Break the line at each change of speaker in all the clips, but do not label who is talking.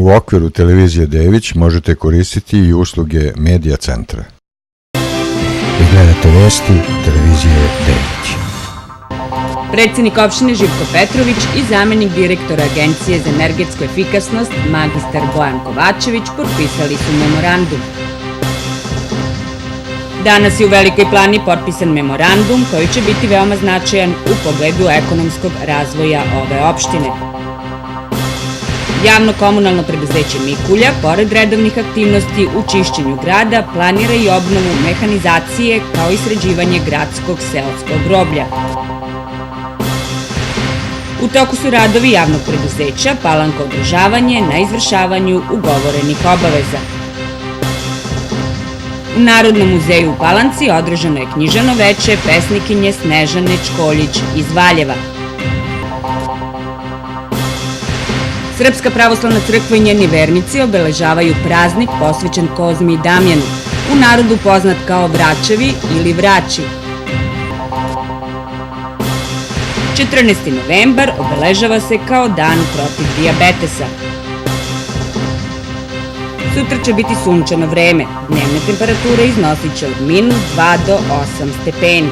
U okviru televizije Dević možete koristiti i usluge Medija centra.
Vi gledate vesti televizije Dević.
Predsednik opštine Živko Petrović i zamenik direktora Agencije za energetsku efikasnost magistar Bojan Kovačević potpisali su memorandum. Danas je u Velikoj Plani potpisan memorandum koji će biti veoma značajan u pogledu ekonomskog razvoja ove opštine. Javno-komunalno preduzeće Mikulja, pored redovnih aktivnosti u čišćenju grada, planira i obnovu mehanizacije kao i sređivanje gradskog seoskog groblja. U toku su radovi javnog preduzeća Palanka održavanje na izvršavanju ugovorenih obaveza. U Narodnom muzeju u Palanci održano je književno veče pesnikinje Snežane Čkoljić iz Valjeva. Srpska pravoslavna crkva i njeni vernici obeležavaju praznik posvećen Kozmi i Damjanu, u narodu poznat kao Vračevi ili Vraći. 14. novembar obeležava se kao dan protiv dijabetesa. Sutra će biti sunčano vreme, dnevne temperature iznosit će od -2 do 8 stepeni.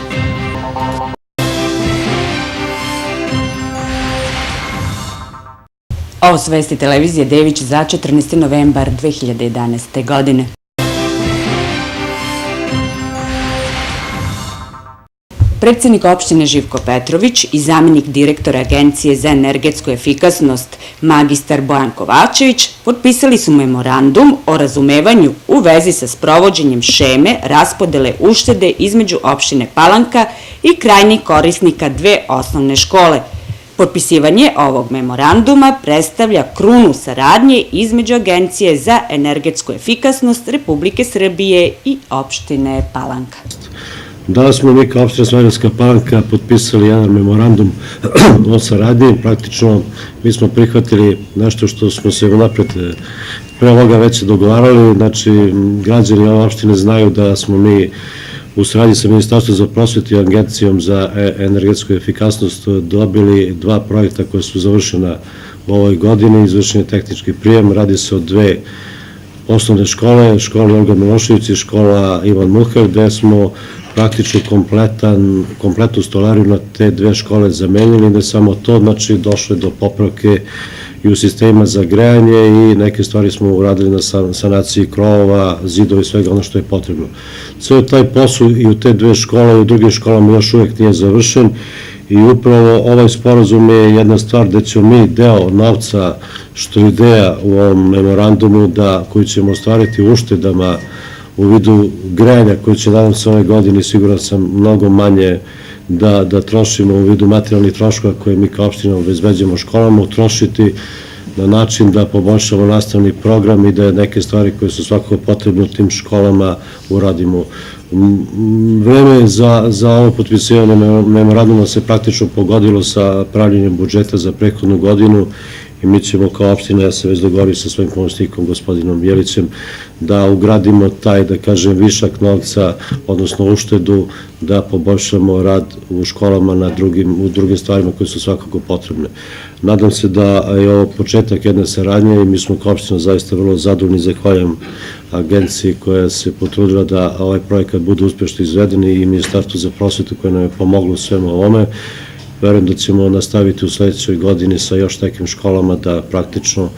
Ovo su vesti televizije Dević za 14. novembar 2011. godine. Predsednik opštine Živko Petrović i zamenik direktora Agencije za energetsku efikasnost magistar Bojan Kovačević potpisali su memorandum o razumevanju u vezi sa sprovođenjem šeme raspodele uštede između opštine Palanka i krajnjih korisnika dve osnovne škole. Potpisivanje ovog memoranduma predstavlja krunu saradnje između Agencije za energetsku efikasnost Republike Srbije i opštine Palanka.
Danas smo mi kao opština Smederevska Palanka potpisali jedan memorandum o saradnji. Praktično mi smo prihvatili nešto što smo se unapred pre ovoga već dogovarali. Znači, građani ove opštine znaju da smo mi u saradnji sa Ministarstvom za prosvetu i Agencijom za energetsku efikasnost dobili dva projekta koja su završena u ovoj godini. Izvršen je tehnički prijem, radi se o dve osnovne škole, škola Olga Milošević i škola Ivan Muher, gde smo praktično kompletnu stolariju na te dve škole zamenili. Ne samo to, znači došlo je do popravke i u sistemima za grejanje i neke stvari smo uradili na sanaciji krovova, zidova i svega ono što je potrebno. Sve taj posao i u te dve škole i u drugim školama još uvek nije završen i upravo ovaj sporazum je jedna stvar gde ćemo mi deo novca što je ideja u ovom memorandumu koji ćemo ostvariti uštedama u vidu grejanja koji će nadam se ove godine, siguran sam, mnogo manje da trošimo u vidu materijalnih troškova koje mi kao opština obezbeđujemo školama, utrošiti na način da poboljšamo nastavni program i da neke stvari koje su svakako potrebne u tim školama uradimo. Vreme za ovo potpisivanje memoranduma se praktično pogodilo sa pravljenjem budžeta za prethodnu godinu i mi ćemo kao opština, ja se već dogovorio sa svojim pomoćnikom gospodinom Bjelićem, da ugradimo taj, da kažem, višak novca, odnosno uštedu, da poboljšamo rad u školama u drugim stvarima koje su svakako potrebne. Nadam se da je ovo početak jedne saradnje i mi smo kao opština zaista vrlo zadovoljni. Zahvaljujem agenciji koja se potrudila da ovaj projekat bude uspešno izveden i Ministarstvu za prosvetu koje nam je pomoglo u svemu ovome. Verujem da ćemo nastaviti u sledećoj godini sa još nekim školama da praktično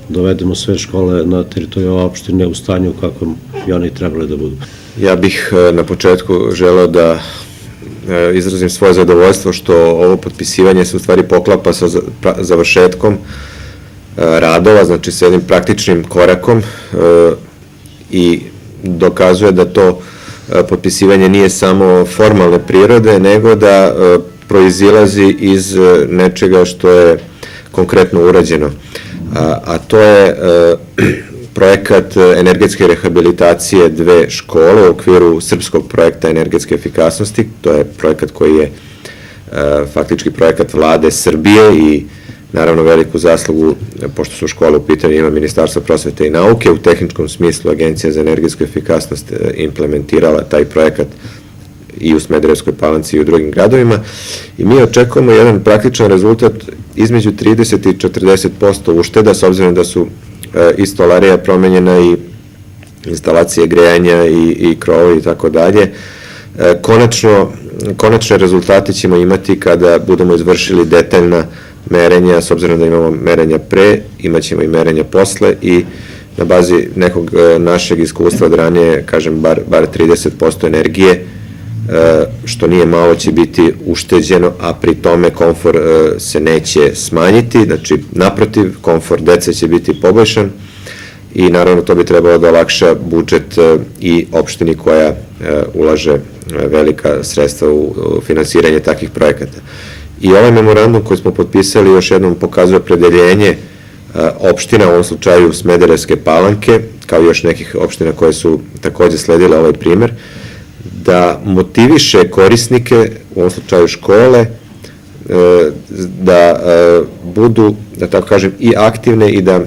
dovedemo sve škole na teritoriju ove opštine u stanju kako i one trebale da budu.
Ja bih na početku želeo da izrazim svoje zadovoljstvo što ovo potpisivanje se u stvari poklapa sa završetkom radova, znači sa jednim praktičnim korakom i dokazuje da to potpisivanje nije samo formalne prirode, nego da proizilazi iz nečega što je konkretno urađeno, a to je projekat energetske rehabilitacije dve škole u okviru srpskog projekta energetske efikasnosti. To je projekat koji je faktički projekat Vlade Srbije i naravno veliku zaslugu, pošto su škole u pitanju, ima Ministarstvo prosvete i nauke. U tehničkom smislu Agencija za energetsku efikasnost implementirala taj projekat i u Smederevskoj Palanci i u drugim gradovima i mi očekujemo jedan praktičan rezultat između 30 i 40% ušteda, s obzirom da su i stolarija je promenjena i instalacije grejanja i krovovi i tako dalje. Konačne rezultate ćemo imati kada budemo izvršili detaljna merenja, s obzirom da imamo merenja pre, imat ćemo i merenja posle i na bazi nekog našeg iskustva od ranije, kažem, bar 30% energije, što nije malo, će biti ušteđeno, a pri tome komfor se neće smanjiti, znači naprotiv, komfor dece će biti poboljšan i naravno to bi trebalo da olakša budžet i opštini koja ulaže velika sredstva u finansiranje takvih projekata. I ovaj memorandum koji smo potpisali još jednom pokazuje opredeljenje opština, u ovom slučaju Smederevske Palanke, kao i još nekih opština koje su takođe sledile ovaj primer, da motiviše korisnike, u ovom slučaju škole, da budu, da tako kažem, i aktivne i da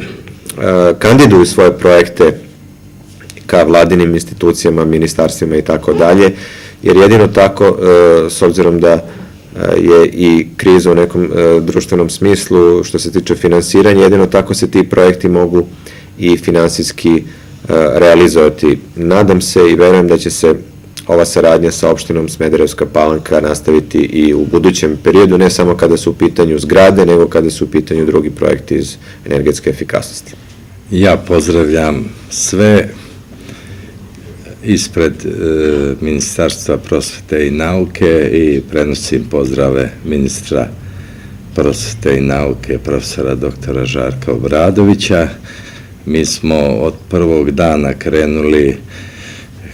kandiduju svoje projekte ka vladinim institucijama, ministarstvima i tako dalje, jer jedino tako, s obzirom da je i kriza u nekom društvenom smislu što se tiče finansiranja, jedino tako se ti projekti mogu i finansijski realizovati. Nadam se i verujem da će se ova saradnja sa opštinom Smederevska Palanka nastaviti i u budućem periodu, ne samo kada su u pitanju zgrade, nego kada su u pitanju drugi projekti iz energetske efikasnosti.
Ja pozdravljam sve ispred Ministarstva prosvete i nauke i prenosim pozdrave ministra prosvete i nauke, profesora doktora Žarka Obradovića. Mi smo od prvog dana krenuli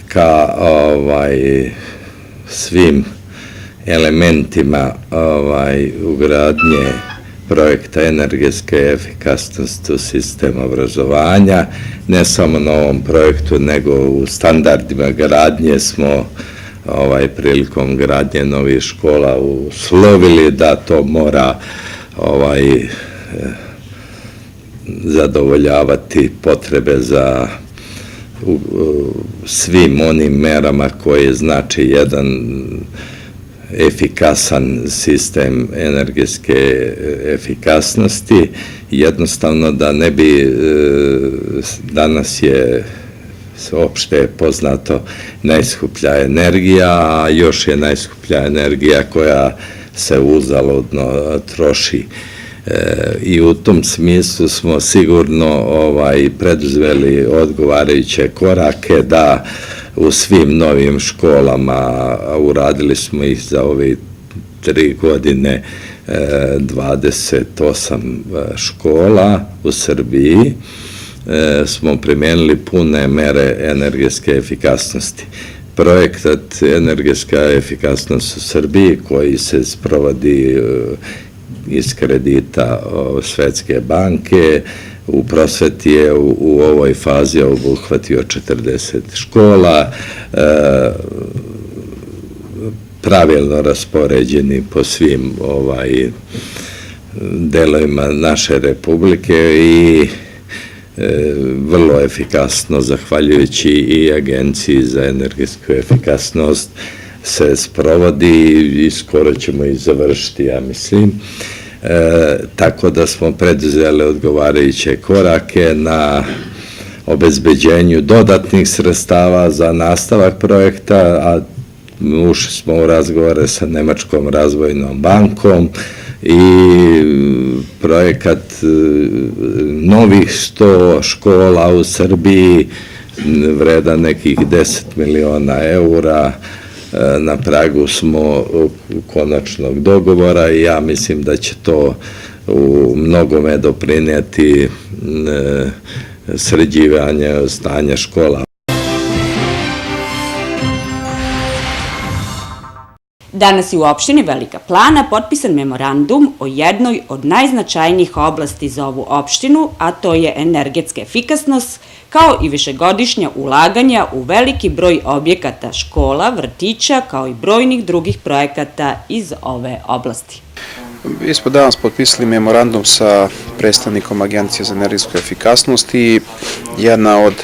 ka svim elementima ugradnje projekta energetske efikasnosti u sistem obrazovanja. Ne samo na ovom projektu, nego u standardima gradnje smo prilikom gradnje novih škola uslovili da to mora zadovoljavati potrebe za svim onim merama koje znači jedan efikasan sistem energetske efikasnosti. Jednostavno da ne bi, danas je opšte poznato najskuplja energija, a još je najskuplja energija koja se uzaludno troši. I u tom smislu smo sigurno preduzeli odgovarajuće korake da u svim novim školama, uradili smo ih za ove 3 godine 28 škola u Srbiji, smo primenili pune mere energetske efikasnosti. Projekat energetska efikasnost u Srbiji koji se sprovodi iz kredita Svetske banke, u prosveti je u ovoj fazi obuhvatio 40 škola, pravilno raspoređeni po svim delovima naše republike i vrlo efikasno, zahvaljujući i Agenciji za energetsku efikasnost, se sprovodi i skoro ćemo i završiti, ja mislim. Tako da smo preduzeli odgovarajuće korake na obezbeđenju dodatnih sredstava za nastavak projekta, a ušli smo u razgovore sa Nemačkom razvojnom bankom i projekat novih 100 škola u Srbiji vredan nekih 10 miliona eura. Na pragu smo konačnog dogovora i ja mislim da će to u mnogome doprinijeti sređivanje stanja škola.
Danas je u opštini Velika Plana potpisan memorandum o jednoj od najznačajnijih oblasti za ovu opštinu, a to je energetska efikasnost, kao i višegodišnja ulaganja u veliki broj objekata škola, vrtića, kao i brojnih drugih projekata iz ove oblasti.
Mi smo danas potpisali memorandum sa predstavnikom Agencije za energetsku efikasnost i jedna od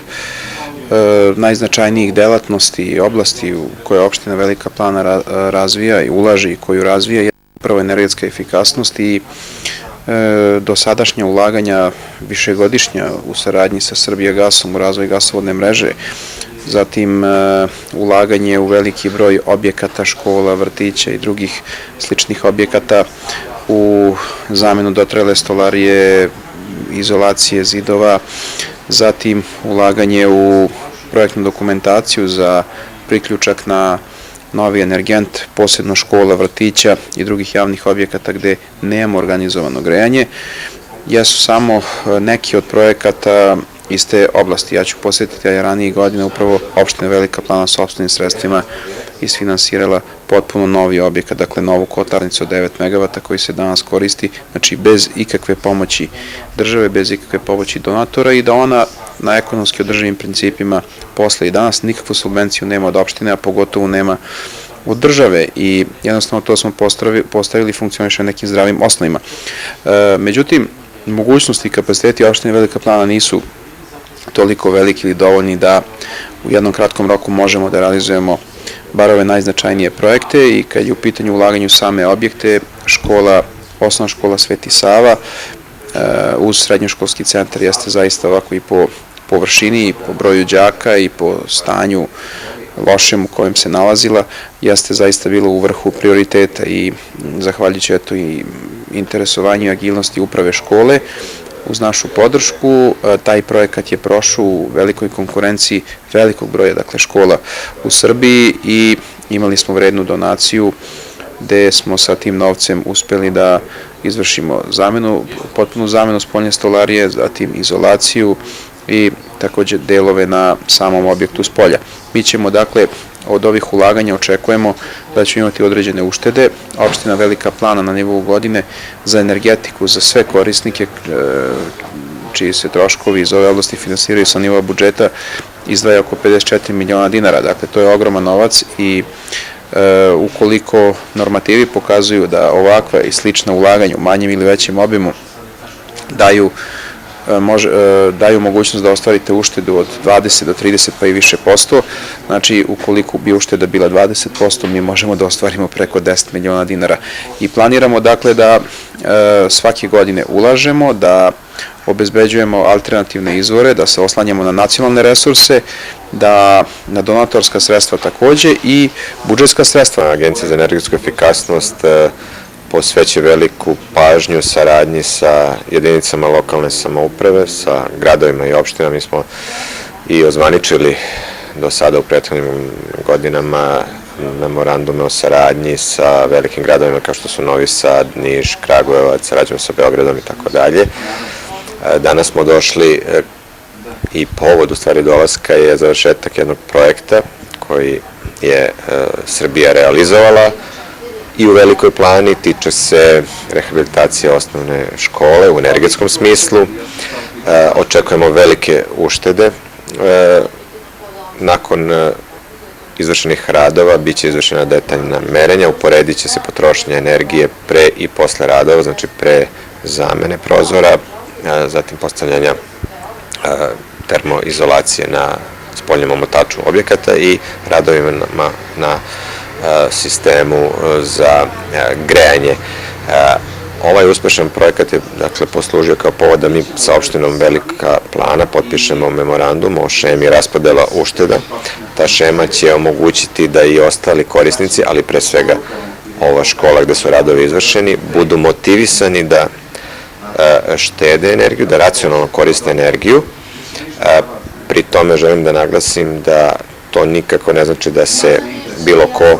najznačajnijih delatnosti i oblasti u koje opština Velika Plana razvija i ulaže i koju razvija je prvo energetska efikasnost i dosadašnja ulaganja višegodišnja u saradnji sa Srbijagasom u razvoj gasovodne mreže, zatim ulaganje u veliki broj objekata, škola, vrtića i drugih sličnih objekata u zamenu dotrajale stolarije, izolacije zidova, zatim ulaganje u projektnu dokumentaciju za priključak na novi energent, posebno škola, vrtića i drugih javnih objekata gde nemamo organizovano grejanje, jesu samo neki od projekata iz te oblasti. Ja ću posjetiti, a ranijih godina upravo opština Velika Plana sopstvenim sredstvima isfinansirala potpuno novi objekat, dakle novu kotlarnicu od 9 MW koji se danas koristi, znači bez ikakve pomoći države, bez ikakve pomoći donatora i da ona na ekonomski održivim principima posle i danas nikakvu subvenciju nema od opštine, a pogotovo nema od države i jednostavno to smo postavili funkcioniše na nekim zdravim osnovima. Međutim, mogućnosti i kapaciteti opštine Velika Plana nisu toliko veliki ili dovoljni da u jednom kratkom roku možemo da realizujemo bar ove najznačajnije projekte i kad je u pitanju ulaganje u same objekte, osnovna škola Sveti Sava uz srednjoškolski centar jeste zaista ovako i po površini i po broju đaka i po stanju lošem u kojem se nalazila, jeste zaista bilo u vrhu prioriteta i zahvaljujući eto i interesovanju i agilnosti uprave škole, uz našu podršku, taj projekat je prošao u velikoj konkurenciji velikog broja škola u Srbiji i imali smo donaciju gde smo sa tim novcem uspeli da izvršimo potpunu zamenu spoljne stolarije, zatim izolaciju i takođe delove na samom objektu s polja. Mi ćemo od ovih ulaganja očekujemo da ćemo imati određene uštede. Opština Velika Plana na nivou godine za energetiku, za sve korisnike čiji se troškovi iz ove oblasti finansiraju sa nivoa budžeta izdvaja oko 54 miliona dinara. Dakle, to je ogroman novac i ukoliko normativi pokazuju da ovakva i slična ulaganja u manjem ili većem obimu daju mogućnost da ostvarite uštedu od 20 do 30 pa i više posto, znači ukoliko bi ušteda bila 20%, mi možemo da ostvarimo preko 10 miliona dinara i planiramo da svake godine ulažemo, da obezbeđujemo alternativne izvore, da se oslanjamo na nacionalne resurse, da na donatorska sredstva takođe i budžetska sredstva.
Agencija za energetsku efikasnost posveća veliku pažnju saradnji sa jedinicama lokalne samouprave, sa gradovima i opštinama. Mi smo i ozvaničili do sada u prethodnim godinama memorandume o saradnji sa velikim gradovima kao što su Novi Sad, Niš, Kragujevac, sarađujemo sa Beogradom i tako dalje. Danas smo došli i povod u stvari dolaska je završetak jednog projekta koji je Srbija realizovala i u Velikoj Plani, tiče se rehabilitacije osnovne škole u energetskom smislu. Očekujemo velike uštede. Nakon izvršenih radova biće izvršena detaljna merenja, uporedit će se potrošnja energije pre i posle radova, znači pre zamene prozora, zatim postavljanja termoizolacije na spoljnom omotaču objekata i radovima na sistemu za grejanje. Ovaj uspešan projekat je poslužio kao povod da mi sa opštinom Velika Plana potpišemo memorandum o šemi raspodela ušteda. Ta šema će omogućiti da i ostali korisnici, ali pre svega ova škola gde su radovi izvršeni, budu motivisani da štede energiju, da racionalno koriste energiju. Pri tome želim da naglasim da to nikako ne znači da se bilo ko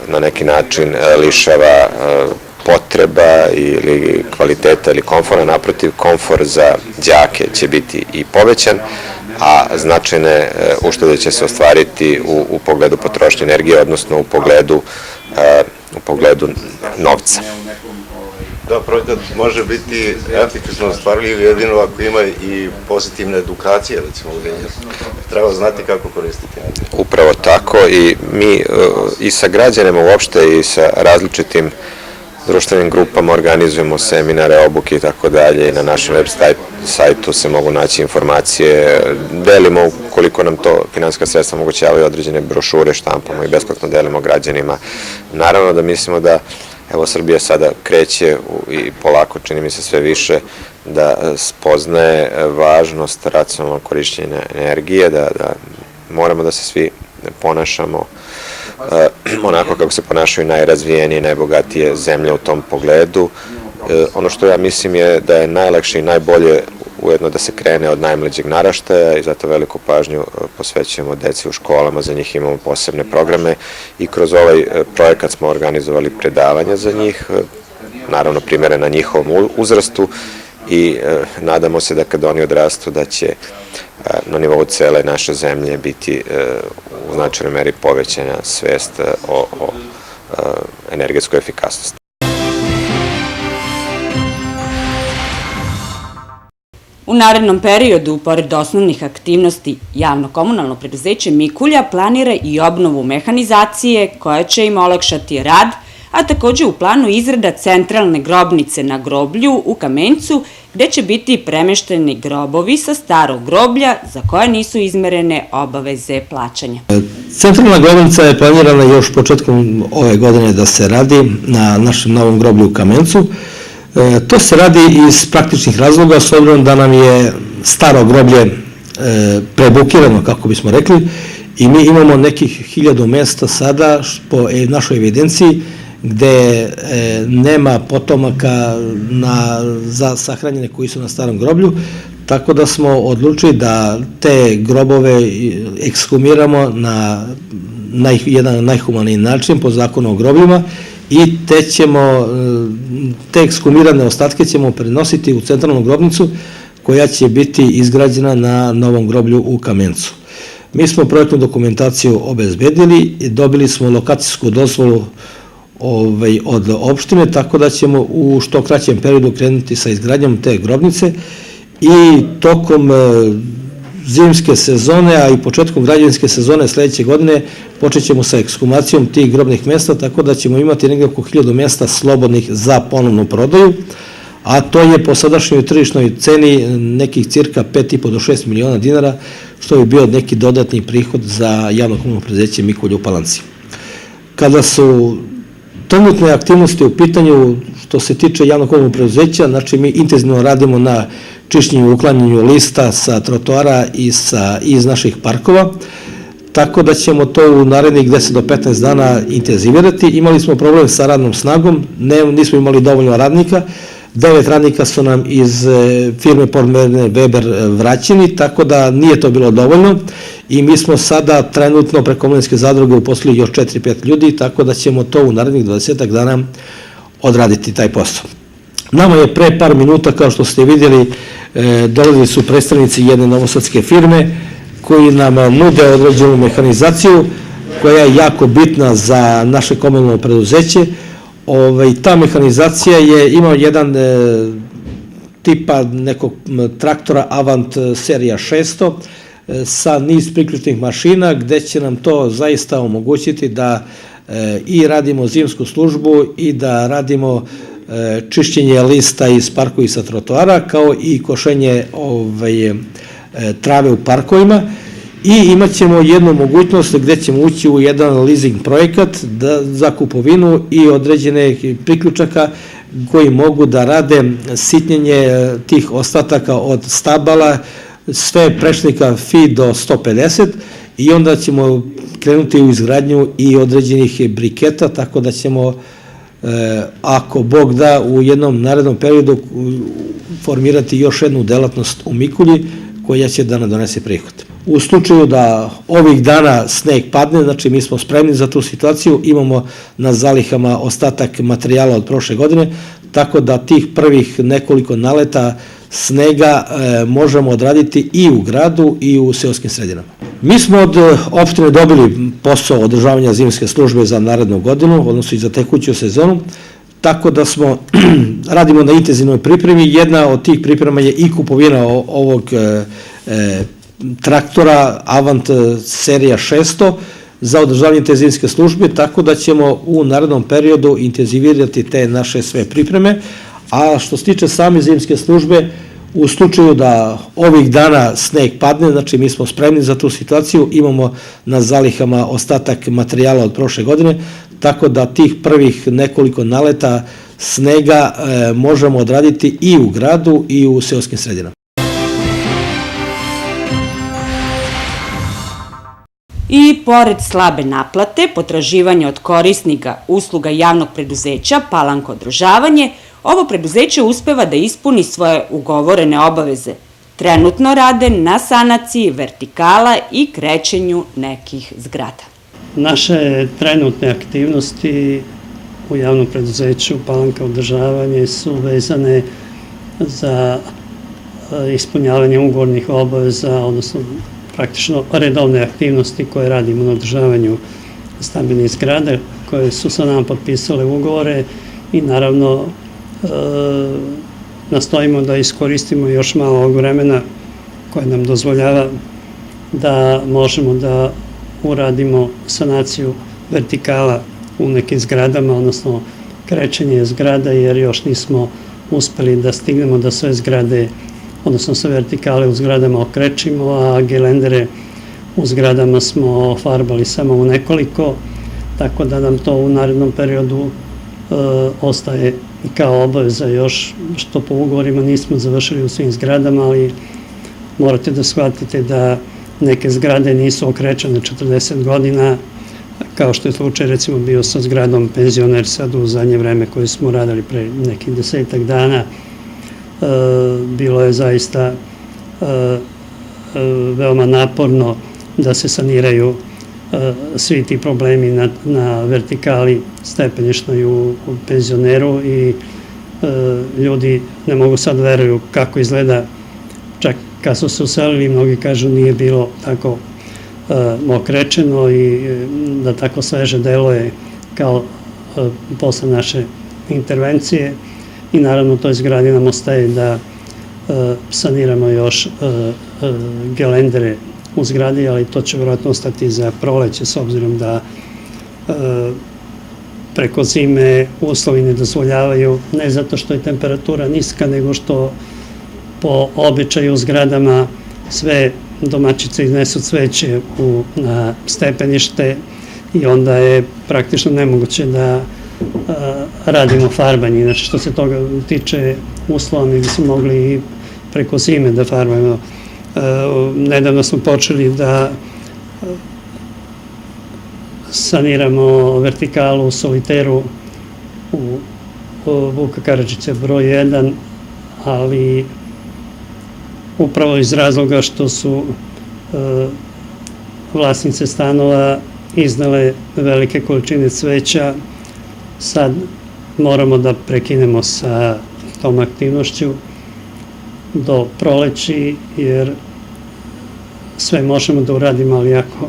na neki način lišava potreba ili kvaliteta ili komfora. Naprotiv, komfor za đake će biti i povećan, a značajne uštede će se ostvariti u pogledu potrošnje energije, odnosno u pogledu novca.
Da, projekat može biti efikasno ostvarljiv jedino ako ima i pozitivne edukacije, recimo treba znati kako koristiti.
Upravo tako i mi i sa građanima uopšte i sa različitim društvenim grupama organizujemo seminare, obuke i tako dalje i na našem web sajtu se mogu naći informacije, delimo koliko nam to finansijska sredstva omogućavaju određene brošure, štampamo i besplatno delimo građanima. Naravno da mislimo da evo Srbija sada kreće i polako, čini mi se sve više, da spoznaje važnost racionalnog korišćenja energije, da moramo da se svi ponašamo onako kako se ponašaju najrazvijenije, najbogatije zemlje u tom pogledu. Ono što ja mislim je da je najlakše i najbolje ujedno da se krene od najmlađeg naraštaja i zato veliku pažnju posvećujemo deci u školama, za njih imamo posebne programe i kroz ovaj projekat smo organizovali predavanja za njih, naravno primerena njihovom uzrastu i nadamo se da kad oni odrastu da će na nivou cele naše zemlje biti u značajnoj meri povećana svest o energetskoj efikasnosti.
U narednom periodu, pored osnovnih aktivnosti, javno-komunalno preduzeće Mikulja planira i obnovu mehanizacije koja će im olakšati rad, a takođe u planu izrada centralne grobnice na groblju u Kamencu, gde će biti premešteni grobovi sa starog groblja za koje nisu izmerene obaveze plaćanja.
Centralna grobnica je planirana još početkom ove godine da se radi na našem novom groblju u Kamencu. To se radi iz praktičnih razloga, s obzirom da nam je staro groblje prebukirano, kako bismo rekli, i mi imamo nekih 1000 mesta sada po našoj evidenciji gde nema potomaka za sahranjene koji su na starom groblju, tako da smo odlučili da te grobove ekshumiramo na jedan najhumaniji način po zakonu o grobljima i te ekshumirane ostatke ćemo prenositi u centralnu grobnicu koja će biti izgrađena na novom groblju u Kamencu. Mi smo projektnu dokumentaciju obezbedili i dobili smo lokacijsku dozvolu od opštine, tako da ćemo u što kraćem periodu krenuti sa izgradnjom te grobnice i tokom zimske sezone, a i početkom građevinske sezone sledeće godine počet ćemo sa ekshumacijom tih grobnih mesta, tako da ćemo imati negdje oko 1000 mesta slobodnih za ponovnu prodaju, a to je po sadašnjoj tržišnoj ceni nekih cirka 5,5 do 6 miliona dinara, što bi bio neki dodatni prihod za javno-komunalno preduzeće Mikulje u Palanci. Kada su trenutne aktivnosti u pitanju što se tiče javno-komunalnog preduzeća, znači mi intenzivno radimo na čišćenju i uklanjanju lista sa trotoara i iz naših parkova, tako da ćemo to u narednih 10 do 15 dana intenzivirati. Imali smo problem sa radnom snagom, nismo imali dovoljno radnika, 9 radnika su nam iz firme Podmerne Weber vraćeni, tako da nije to bilo dovoljno i mi smo sada trenutno preko Mlinske zadruge uposlili još 4-5 ljudi, tako da ćemo to u narednih 20 dana odraditi taj posao. Nama je pre par minuta, kao što ste vidjeli, dolazili su predstavnici jedne novosadske firme koji nam nude određenu mehanizaciju koja je jako bitna za naše komunalno preduzeće. Ta mehanizacija je imao jedan tipa nekog traktora Avant serija 600 sa niz priključnih mašina gde će nam to zaista omogućiti da i radimo zimsku službu i da radimo čišćenje lista iz parkova i sa trotoara, kao i košenje trave u parkovima i imat ćemo jednu mogućnost gde ćemo ući u jedan leasing projekat za kupovinu i određene priključaka koji mogu da rade sitnjenje tih ostataka od stabala, sve prečnika fi do 150 i onda ćemo krenuti u izgradnju i određenih briketa, tako da ćemo, ako Bog da, u jednom narednom periodu formirati još jednu delatnost u Mikulji koja će da nam donese prihod. U slučaju da ovih dana sneg padne, znači mi smo spremni za tu situaciju, imamo na zalihama ostatak materijala od prošle godine, tako da tih prvih nekoliko naleta snega možemo odraditi i u gradu i u seoskim sredinama. Mi smo od opštine dobili posao održavanja zimske službe za narednu godinu, odnosno i za tekuću sezonu, tako da radimo na intenzivnoj pripremi. Jedna od tih priprema je i kupovina ovog traktora Avant serija 600 za održavanje te zimske službe, tako da ćemo u narednom periodu intenzivirati te naše sve pripreme, a što se tiče same zimske službe, u slučaju da ovih dana sneg padne, znači mi smo spremni za tu situaciju, imamo na zalihama ostatak materijala od prošle godine, tako da tih prvih nekoliko naleta snega možemo odraditi i u gradu i u seoskim sredinama.
I pored slabe naplate, potraživanja od korisnika usluga javnog preduzeća Palanka održavanje, ovo preduzeće uspeva da ispuni svoje ugovorene obaveze. Trenutno rade na sanaciji vertikala i krećenju nekih zgrada.
Naše trenutne aktivnosti u javnom preduzeću Palanka održavanje su vezane za ispunjavanje ugovornih obaveza, odnosno praktično redovne aktivnosti koje radimo na održavanju stambenih zgrada koje su sa nama potpisale ugovore i naravno nastojimo da iskoristimo još malo ovog vremena koje nam dozvoljava da možemo da uradimo sanaciju vertikala u nekim zgradama, odnosno krećenje zgrada, jer još nismo uspeli da stignemo da sve zgrade, odnosno sve vertikale u zgradama okrećimo, a gelendere u zgradama smo farbali samo u nekoliko, tako da nam to u narednom periodu ostaje kao obaveza još, što po ugovorima nismo završili u svim zgradama, ali morate da shvatite da neke zgrade nisu okrećene 40 godina, kao što je slučaj recimo bio sa zgradom Penzioner sad u zadnje vreme koje smo radili pre nekih 10 dana. Bilo je zaista veoma naporno da se saniraju svi ti problemi na vertikali stepenišnoj u Penzioneru i ljudi ne mogu sad veruju kako izgleda, čak kad su se uselili mnogi kažu nije bilo tako okrečeno i da tako sveže deluje kao posle naše intervencije i naravno toj zgradi nam ostaje da saniramo još gelendere u zgradi, ali to će vjerojatno ostati za proleće s obzirom da preko zime uslovi ne dozvoljavaju, ne zato što je temperatura niska, nego što po običaju u zgradama sve domaćice iznesu cveće na stepenište i onda je praktično nemoguće da radimo farbanje. Inače, što se toga tiče uslova, mi bismo mogli i preko zime da farbamo. Nedavno smo počeli da saniramo vertikalu u Soliteru u Vuka Karadžića broj 1, ali upravo iz razloga što su vlasnice stanova iznale velike količine cveća, sad moramo da prekinemo sa tom aktivnošću do proleći, jer sve možemo da uradimo, ali ako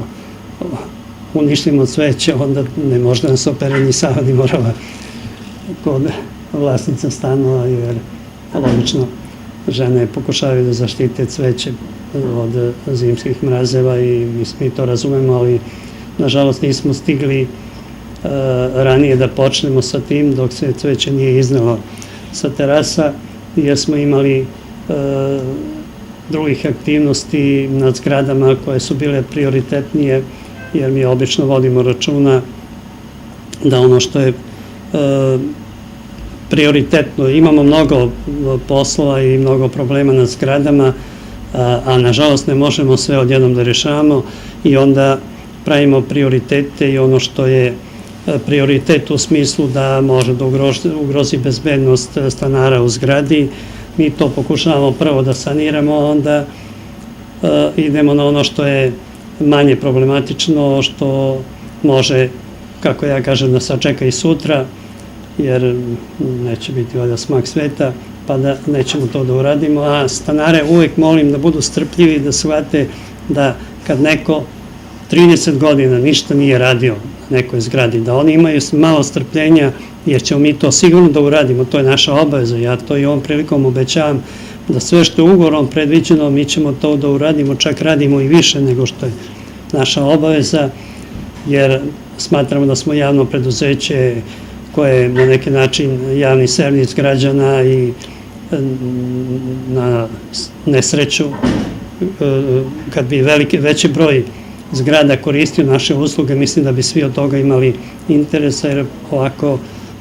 uništimo cveće, onda ne može da nas opere ni Sava ni Morava kod vlasnica stanova, jer logično žene pokušavaju da zaštite cveće od zimskih mrazeva i mi to razumemo, ali nažalost nismo stigli ranije da počnemo sa tim dok se cveće nije iznelo sa terasa, jer smo imali drugih aktivnosti nad zgradama koje su bile prioritetnije, jer mi obično vodimo računa da ono što je prioritetno, imamo mnogo poslova i mnogo problema nad zgradama, a nažalost ne možemo sve odjednom da rešavamo i onda pravimo prioritete i ono što je prioritet u smislu da može da ugrozi bezbednost stanara u zgradi. Mi to pokušavamo prvo da saniramo, onda idemo na ono što je manje problematično, što može, kako ja kažem, da sačeka i sutra, jer neće biti valjda smak sveta, pa da nećemo to da uradimo, a stanare uvek molim da budu strpljivi, da shvate da kad neko 30 godina ništa nije radio na nekoj zgradi, da oni imaju malo strpljenja, jer ćemo mi to sigurno da uradimo, to je naša obaveza, ja to i ovom prilikom obećavam, da sve što je ugovorom predviđeno, mi ćemo to da uradimo, čak radimo i više nego što je naša obaveza, jer smatramo da smo javno preduzeće koje je na neki način javni servis građana i na nesreću, kad bi veći broj zgrada koristio naše usluge, mislim da bi svi od toga imali interesa, jer ovako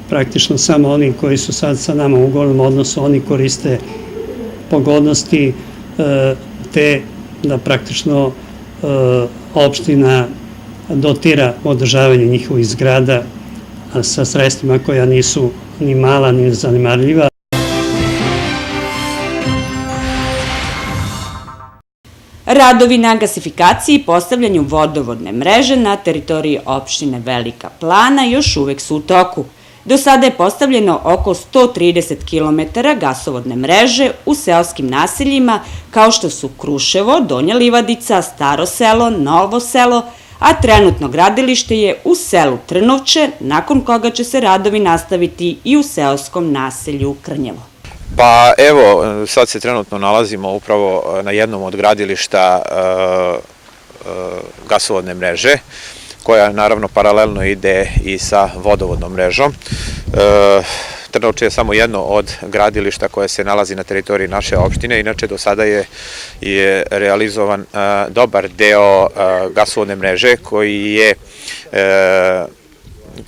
praktično samo oni koji su sad sa nama u ugovornom odnosu, oni koriste pogodnosti te da praktično opština dotira održavanje njihovih zgrada sa sredstvima koja nisu ni mala ni zanemarljiva.
Radovi na gasifikaciji i postavljanju vodovodne mreže na teritoriji opštine Velika Plana još uvek su u toku. Do sada je postavljeno oko 130 km gasovodne mreže u seoskim naseljima kao što su Kruševo, Donja Livadica, Staro selo, Novo selo, a trenutno gradilište je u selu Trnovče, nakon koga će se radovi nastaviti i u seoskom naselju Krnjevo.
Pa evo, sad se trenutno nalazimo upravo na jednom od gradilišta gasovodne mreže, koja naravno paralelno ide i sa vodovodnom mrežom. Trnovče je samo jedno od gradilišta koje se nalazi na teritoriji naše opštine, inače do sada je realizovan dobar deo gasovodne mreže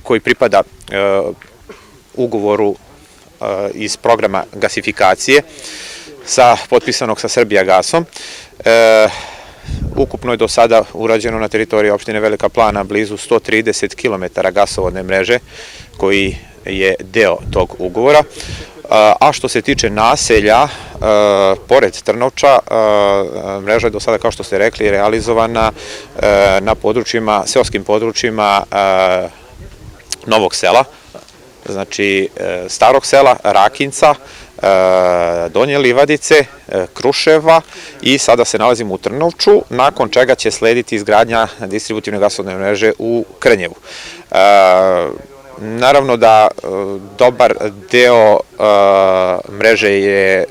koji pripada ugovoru iz programa gasifikacije potpisanog sa Srbijagasom. Ukupno je do sada urađeno na teritoriji opštine Velika Plana blizu 130 km gasovodne mreže koji je deo tog ugovora. A što se tiče naselja, pored Trnovča, mreža je do sada, kao što ste rekli, realizovana na seoskim područjima Novog sela, znači Starog sela, Rakinca, Donje Livadice, Kruševa i sada se nalazimo u Trnovču, nakon čega će slediti izgradnja distributivne gasovodne mreže u Krnjevu. Naravno da dobar deo mreže je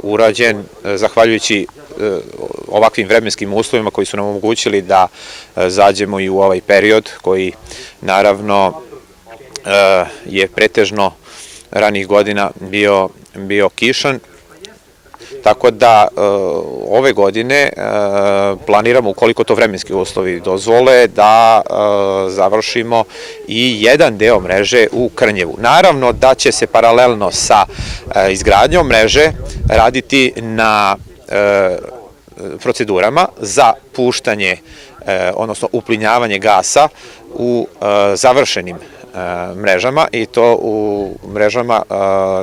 urađen zahvaljujući ovakvim vremenskim uslovima koji su nam omogućili da zađemo i u ovaj period koji naravno je pretežno ranih godina bio kišan, tako da ove godine planiramo, ukoliko to vremenski uslovi dozvole, da završimo i jedan deo mreže u Krnjevu. Naravno da će se paralelno sa izgradnjom mreže raditi na procedurama za puštanje, odnosno uplinjavanje gasa u završenim mrežama, i to u mrežama,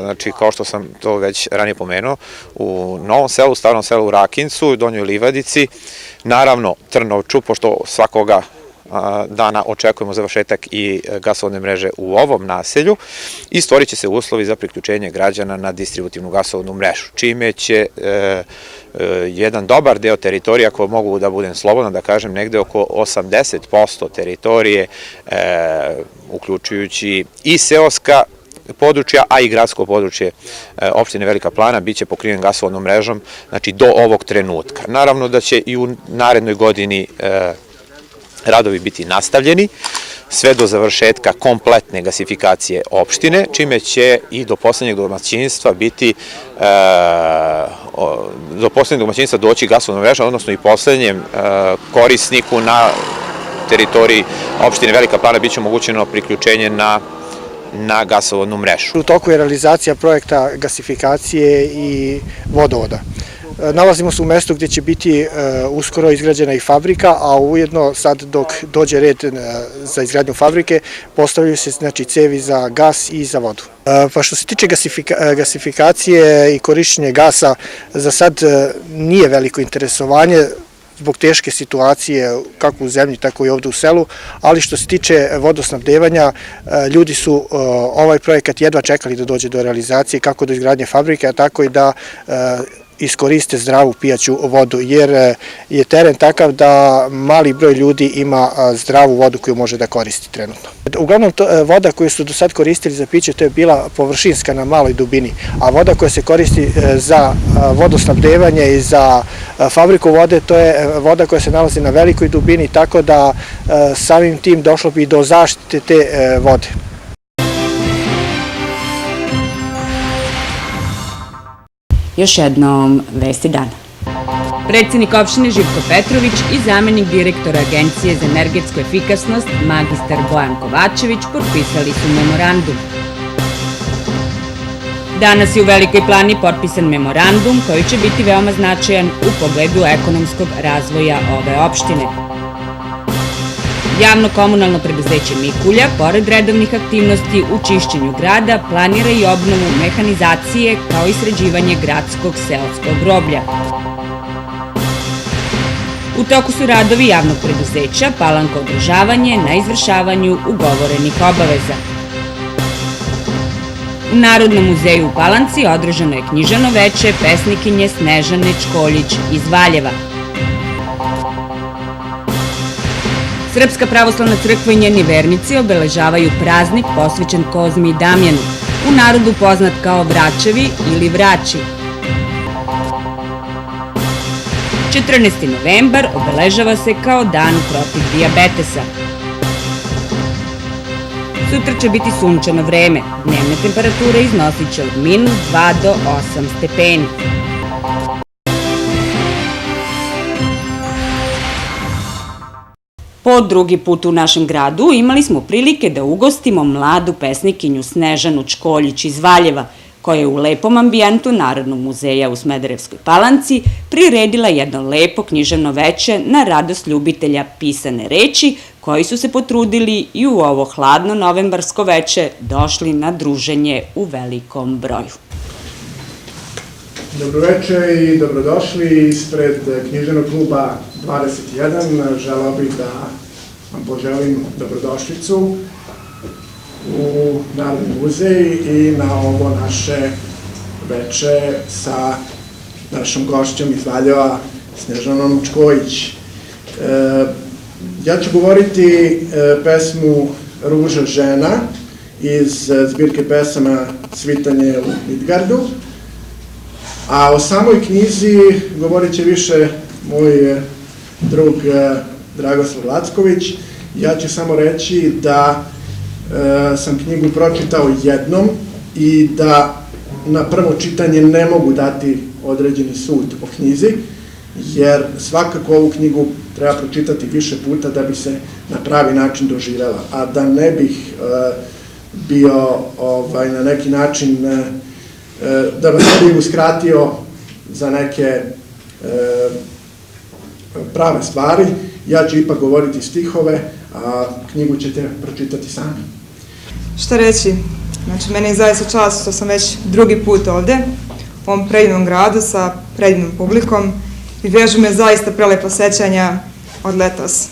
znači kao što sam to već ranije pomenuo, u Novom selu, Starom selu, Rakincu, Donjoj Livadici, naravno Trnovču, pošto svakoga dana očekujemo završetak i gasovodne mreže u ovom naselju, i stvorit će se uslovi za priključenje građana na distributivnu gasovodnu mrežu, čime će jedan dobar deo teritorije, ako mogu da budem slobodan da kažem, negde oko 80% teritorije, uključujući i seoska područja, a i gradsko područje opštine Velika Plana, bit će pokriven gasovodnom mrežom, znači do ovog trenutka. Naravno da će i u narednoj godini radovi biti nastavljeni sve do završetka kompletne gasifikacije opštine, čime će i do poslednjeg domaćinstva doći gasovodna mreža, odnosno i poslednjem korisniku na teritoriji opštine Velika Plana biće omogućeno priključenje na gasovodnu mrežu.
U toku je realizacija projekta gasifikacije i vodovoda. Nalazimo se u mestu gdje će biti uskoro izgrađena i fabrika, a ujedno sad dok dođe red za izgradnju fabrike postavljaju se cevi za gas i za vodu. Pa što se tiče gasifikacije i korišćenja gasa, za sad nije veliko interesovanje zbog teške situacije kako u zemlji, tako i ovde u selu, ali što se tiče vodosnabdevanja, ljudi su ovaj projekat jedva čekali da dođe do realizacije, kako do izgradnje fabrike, a tako i da iskoriste zdravu pijaću vodu, jer je teren takav da mali broj ljudi ima zdravu vodu koju može da koristi trenutno. Uglavnom, voda koju su do sad koristili za piće, to je bila površinska na maloj dubini, a voda koja se koristi za vodosnabdevanje i za fabriku vode, to je voda koja se nalazi na velikoj dubini, tako da samim tim došlo bi do zaštite te vode.
Još jednom, vesti dana. Predsednik opštine Živko Petrović i zamenik direktora Agencije za energetsku efikasnost magistar Bojan Kovačević potpisali su memorandum. Danas je u Velikoj Plani potpisan memorandum koji će biti veoma značajan u pogledu ekonomskog razvoja ove opštine. Javno-komunalno preduzeće Mikulja, pored redovnih aktivnosti u čišćenju grada, planira i obnovu mehanizacije kao i sređivanje gradskog seoskog groblja. U toku su radovi javnog preduzeća Palanka održavanje na izvršavanju ugovorenih obaveza. U Narodnom muzeju u Palanci održano je književno veče pesnikinje Snežane Čkoljić iz Valjeva. Srpska pravoslavna crkva i njeni vernici obeležavaju praznik posvećen Kozmi i Damjanu, u narodu poznat kao Vračevi ili Vraći. 14. novembar obeležava se kao dan protiv dijabetesa. Sutra će biti sunčano vreme, dnevna temperatura iznosit će od -2 do 8 stepeni. Po drugi put u našem gradu imali smo prilike da ugostimo mladu pesnikinju Snežanu Čkoljić iz Valjeva, koja je u lepom ambijentu Narodnog muzeja u Smederevskoj Palanci priredila jedno lepo književno veče na radost ljubitelja pisane reči, koji su se potrudili i u ovo hladno novembarsko veče došli na druženje u velikom broju.
Dobroveče i dobrodošli ispred književnog kluba 21. Želeo bih da vam poželim dobrodošlicu u Narodni muzej i na ovo naše veče sa našom gošćom iz Valjeva, Snežanom Čkoljić. Ja ću govoriti pesmu Ruža žena iz zbirke pesama Svitanje u Midgardu, a o samoj knjizi govorit će više moj drug Dragoslav Lacković. Ja ću samo reći da sam knjigu pročitao jednom i da na prvo čitanje ne mogu dati određeni sud o knjizi, jer svakako ovu knjigu treba pročitati više puta da bi se na pravi način doživela, a da ne bih bio na neki način, da vas ne bih uskratio za neke prave stvari, ja ću ipak govoriti stihove, a knjigu ćete pročitati sami.
Šta reći? Znači, meni je zaista čast što sam već drugi put ovde, u ovom predivnom gradu sa predivnom publikom i vežu me zaista prelepa sećanja od letos.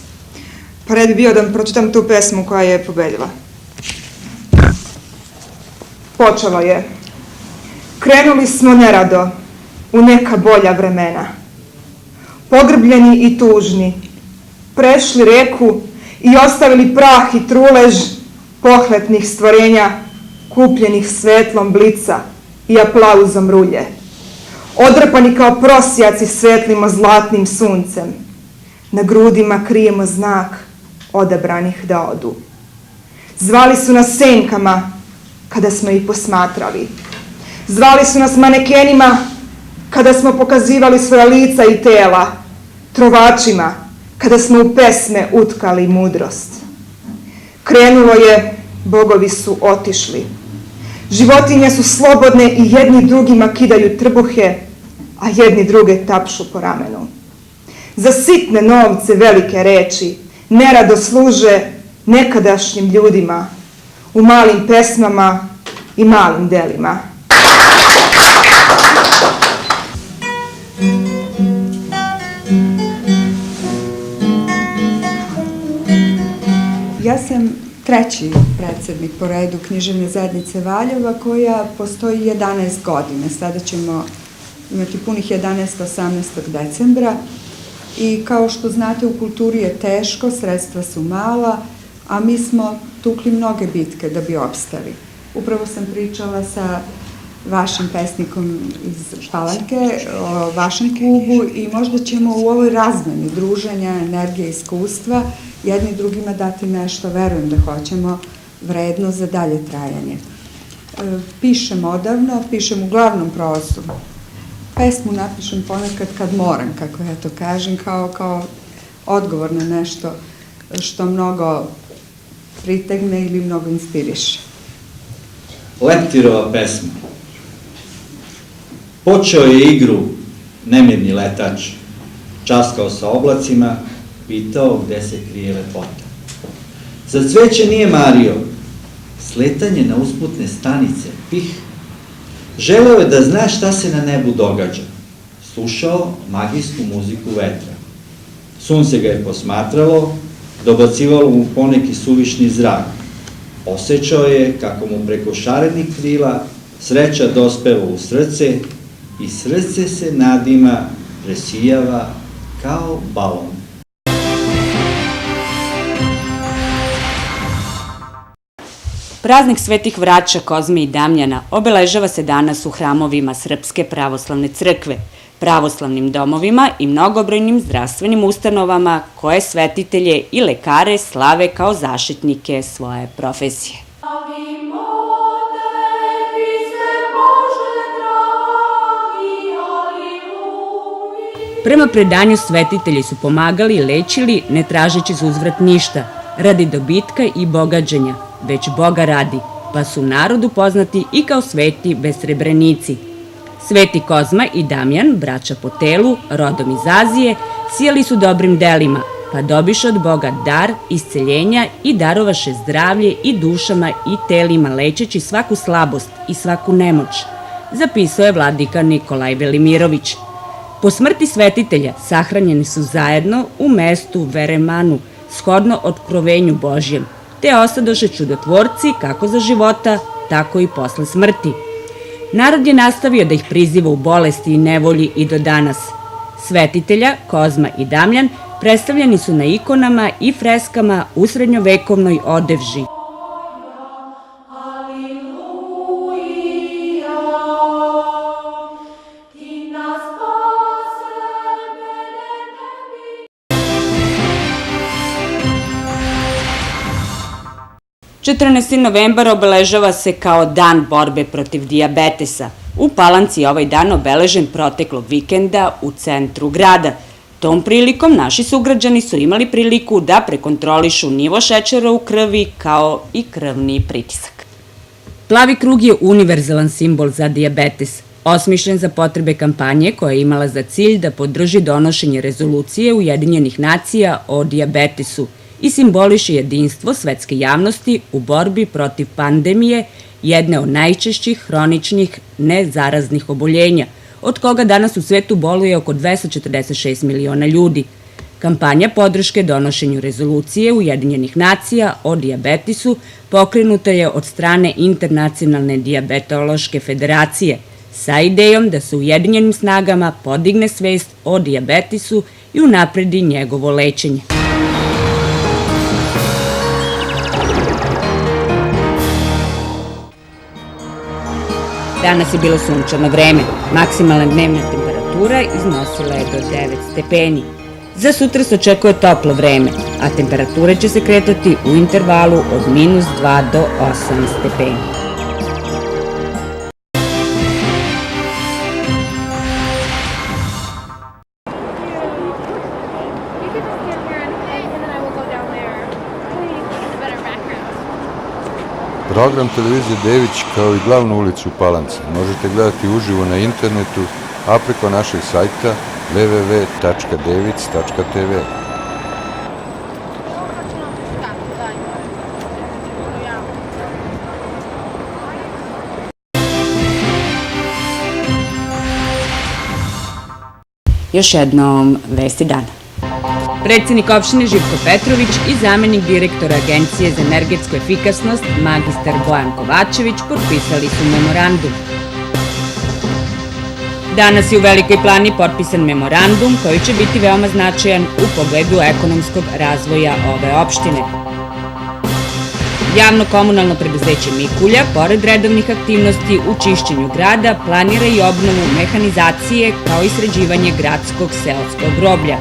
Pa red bi bio da pročitam tu pesmu koja je pobedila. Počelo je. Krenuli smo nerado u neka bolja vremena. Pogrbljeni i tužni, prešli reku i ostavili prah i trulež pohlepnih stvorenja, kupljenih svetlom blica i aplauzom rulje. Odrpani kao prosjaci svetlimo zlatnim suncem. Na grudima krijemo znak odabranih da odu. Zvali su nas senkama kada smo ih posmatrali. Zvali su nas manekenima kada smo pokazivali svoja lica i tela. Trovačima kada smo u pesme utkali mudrost. Krenulo je, bogovi su otišli. Životinje su slobodne i jedni drugima kidaju trbuhe, a jedni druge tapšu po ramenu. Za sitne novce velike reči nerado služe nekadašnjim ljudima u malim pesmama i malim delima.
Ja sam treći predsednik po redu književne zajednice Valjeva koja postoji 11 godina. Sada ćemo imati punih 11. 18. decembra i kao što znate u kulturi je teško, sredstva su mala, a mi smo tukli mnoge bitke da bi opstali. Upravo sam pričala sa vašim pesnikom iz Palanke, o vašem klubu i možda ćemo u ovoj razmeni druženja, energije, iskustva jedni drugima dati nešto, verujem da hoćemo, vredno za dalje trajanje. Pišem odavno, pišem u glavnom prostoru pesmu napišem ponekad kad moram, kako ja to kažem, kao odgovor na nešto što mnogo pritegne ili mnogo inspiriše.
Leptirova pesma. Počeo je igru nemirni letač, časkao sa oblacima, pitao gde se krije lepota. Za cveće nije mario, sletanje na usputne stanice, pih. Želeo je da zna šta se na nebu događa, slušao magijsku muziku vetra. Sunce ga je posmatralo, dobacivalo mu poneki suvišni zrak. Osjećao je kako mu preko šarenih krila sreća dospeva u srce i srce se nadima, presijava kao balon.
Praznik svetih vraća Kozme i Damjana obeležava se danas u hramovima Srpske pravoslavne crkve, pravoslavnim domovima i mnogobrojnim zdravstvenim ustanovama koje svetitelje i lekare slave kao zaštitnike svoje profesije. Prema predanju svetitelji su pomagali i lečili ne tražeći za uzvrat ništa, radi dobitka i bogađenja, već Boga radi, pa su narodu poznati i kao sveti besrebrenici. Sveti Kozma i Damjan, braća po telu, rodom iz Azije, sijali su dobrim delima, pa dobiše od Boga dar isceljenja i darovaše zdravlje i dušama i telima, lečeći svaku slabost i svaku nemoć, zapisao je vladika Nikolaj Velimirović. Po smrti svetitelja sahranjeni su zajedno u mestu Veremanu, shodno otkrovenju Božjem, te ostadoše čudotvorci kako za života, tako i posle smrti. Narod je nastavio da ih priziva u bolesti i nevolji i do danas. Svetitelja, Kozma i Damjan, predstavljeni su na ikonama i freskama u srednjovekovnoj odevži. –14. novembar obeležava se kao Dan borbe protiv dijabetesa. U Palanci je ovaj dan obeležen proteklog vikenda u centru grada. Tom prilikom naši sugrađani su imali priliku da prekontrolišu nivo šećera u krvi kao i krvni pritisak. Plavi krug je univerzalan simbol za dijabetes, osmišljen za potrebe kampanje koja je imala za cilj da podrži donošenje rezolucije Ujedinjenih nacija o dijabetesu i simboliše jedinstvo svetske javnosti u borbi protiv pandemije, jedne od najčešćih hroničnih nezaraznih oboljenja, od koga danas u svetu boluje oko 246 miliona ljudi. Kampanja podrške donošenju rezolucije Ujedinjenih nacija o dijabetesu pokrenuta je od strane Internacionalne dijabetološke federacije sa idejom da se ujedinjenim snagama podigne svest o dijabetesu i unapredi njegovo lečenje. Danas je bilo sunčano vreme. Maksimalna dnevna temperatura iznosila je do 9 stepeni. Za sutra se očekuje toplo vreme, a temperature će se kretati u intervalu od -2 do 8 stepeni.
Program televizije Dević kao i glavnu ulicu u Palanci možete gledati uživo na internetu, a preko našeg sajta www.devic.tv.
Još jednom vesti dana. Predsednik opštine Živko Petrović i zamenik direktora Agencije za energetsku efikasnost magistar Bojan Kovačević potpisali su memorandum. Danas je u Velikoj Plani potpisan memorandum koji će biti veoma značajan u pogledu ekonomskog razvoja ove opštine. Javno-komunalno preduzeće Mikulja, pored redovnih aktivnosti u čišćenju grada, planira i obnovu mehanizacije kao i sređivanje gradskog seoskog groblja.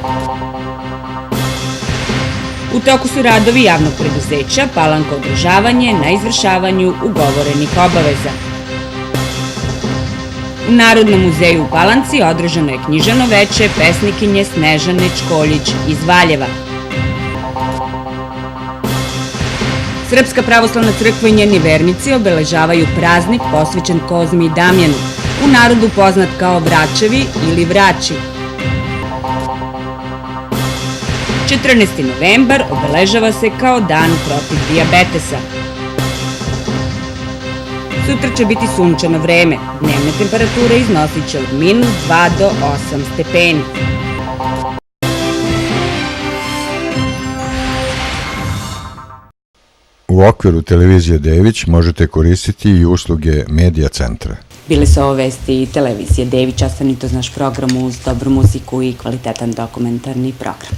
U toku su radovi javnog preduzeća Palanka održavanje na izvršavanju ugovorenih obaveza. U Narodnom muzeju u Palanci održano je književno veče pesnikinje Snežane Čkoljić iz Valjeva. Srpska pravoslavna crkva i njeni vernici obeležavaju praznik posvećen Kozmi i Damjanu, u narodu poznat kao Vračevi ili Vraći. 14. novembar obeležava se kao dan protiv dijabetesa. Sutra će biti sunčano vreme, dnevne temperature iznosit će od -2 do 8 stepeni.
U okviru televizije Dević možete koristiti i usluge Medija centra.
Bile su ovo vesti televizije Dević, ostanite uz naš program uz dobru muziku i kvalitetan dokumentarni program.